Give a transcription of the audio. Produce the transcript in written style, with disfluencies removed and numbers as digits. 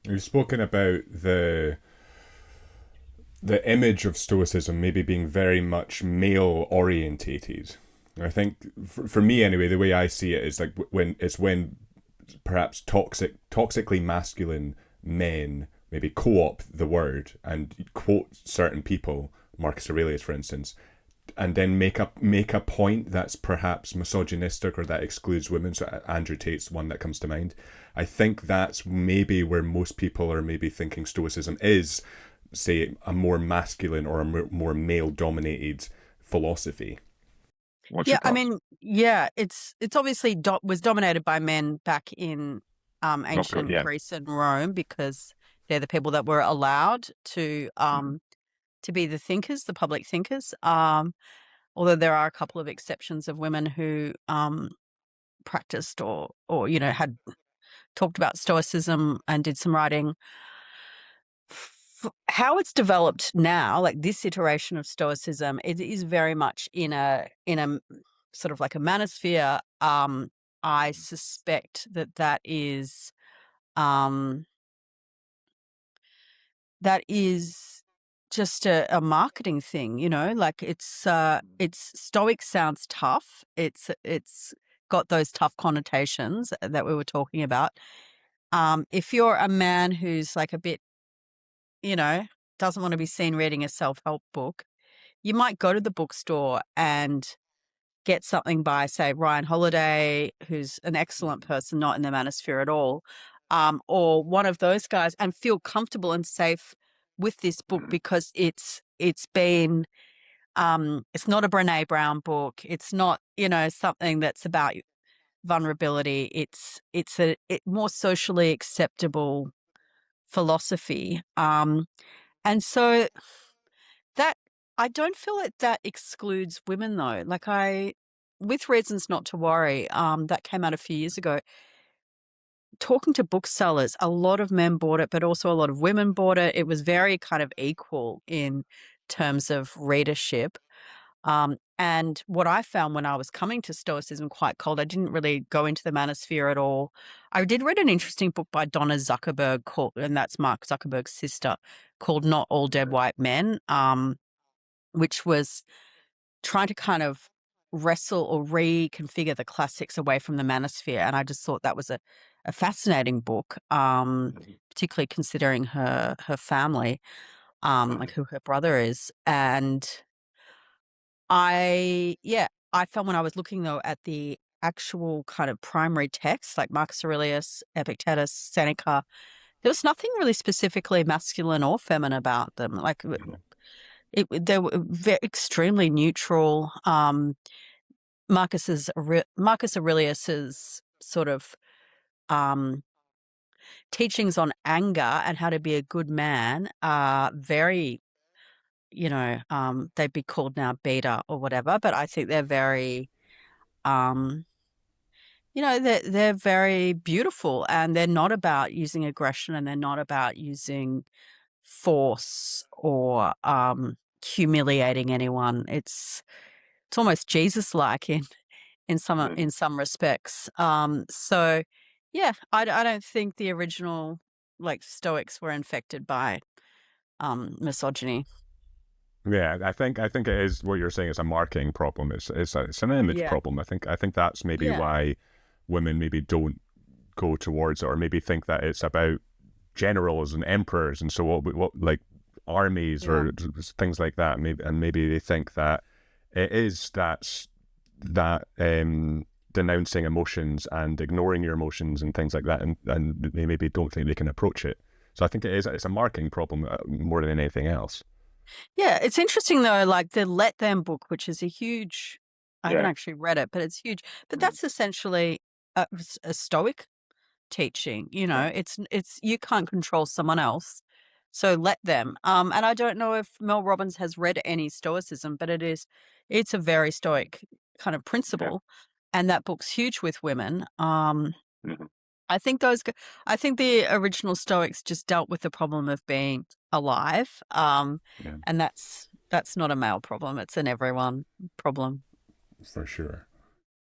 We've spoken about the image of Stoicism maybe being very much male orientated. I think, for me anyway, the way I see it is like when perhaps toxically masculine men maybe co-opt the word and quote certain people, Marcus Aurelius, for instance, and then make a point that's perhaps misogynistic or that excludes women. So Andrew Tate's one that comes to mind. I think that's maybe where most people are maybe thinking Stoicism is, say, a more masculine or a more male dominated philosophy. What's Yeah, your I thoughts? mean, yeah, it's obviously was dominated by men back in Of course, ancient yeah. Greece and Rome because they're the people that were allowed to be the thinkers, the public thinkers. Although there are a couple of exceptions of women who practiced or had talked about Stoicism and did some writing. How it's developed now, like this iteration of Stoicism, it is very much in a sort of like a manosphere. I suspect um, that is just a marketing thing, like it's Stoic sounds tough. It's got those tough connotations that we were talking about. If you're a man who's like a bit, you know, doesn't want to be seen reading a self-help book, you might go to the bookstore and get something by, say, Ryan Holiday, who's an excellent person, not in the manosphere at all, or one of those guys, and feel comfortable and safe with this book Mhm. because it's not a Brene Brown book. It's not, something that's about vulnerability. It's more socially acceptable philosophy. And so that I don't feel like that excludes women though. With Reasons Not to Worry, that came out a few years ago. Talking to booksellers, a lot of men bought it, but also a lot of women bought it. It was very kind of equal in terms of readership. And what I found when I was coming to Stoicism quite cold, I didn't really go into the manosphere at all. I did read an interesting book by Donna Zuckerberg and that's Mark Zuckerberg's sister, called Not All Dead White Men, which was trying to kind of wrestle or reconfigure the classics away from the manosphere. And I just thought that was a fascinating book, particularly considering her family, like who her brother is. And I found when I was looking though at the actual kind of primary texts like Marcus Aurelius, Epictetus, Seneca, there was nothing really specifically masculine or feminine about them. Like they were extremely neutral. Marcus Aurelius's sort of um, teachings on anger and how to be a good man are very, they'd be called now beta or whatever, but I think they're very, um, they're very beautiful and they're not about using aggression and they're not about using force or humiliating anyone. It's almost Jesus-like Mhm. in some respects. So yeah, I don't think the original like Stoics were infected by misogyny. Yeah, I think it is what you're saying. It's a marking problem. It's an image Yeah. problem. I think that's maybe Yeah. why women maybe don't go towards it, or maybe think that it's about generals and emperors and so what like armies Yeah. or things like that. Maybe they think that it is that denouncing emotions and ignoring your emotions and things like that, and they maybe don't think they can approach it. So I think it's a marking problem more than anything else. Yeah. It's interesting though, like the Let Them book, which is a huge, I haven't Yeah. actually read it, but it's huge. But Mhm. that's essentially a Stoic teaching. Yeah. It's you can't control someone else, so let them. And I don't know if Mel Robbins has read any Stoicism, but it's a very Stoic kind of Yeah. principle, and that book's huge with women. Mhm. I think I think the original Stoics just dealt with the problem of being alive, Yeah. and that's not a male problem; it's an everyone problem. For sure.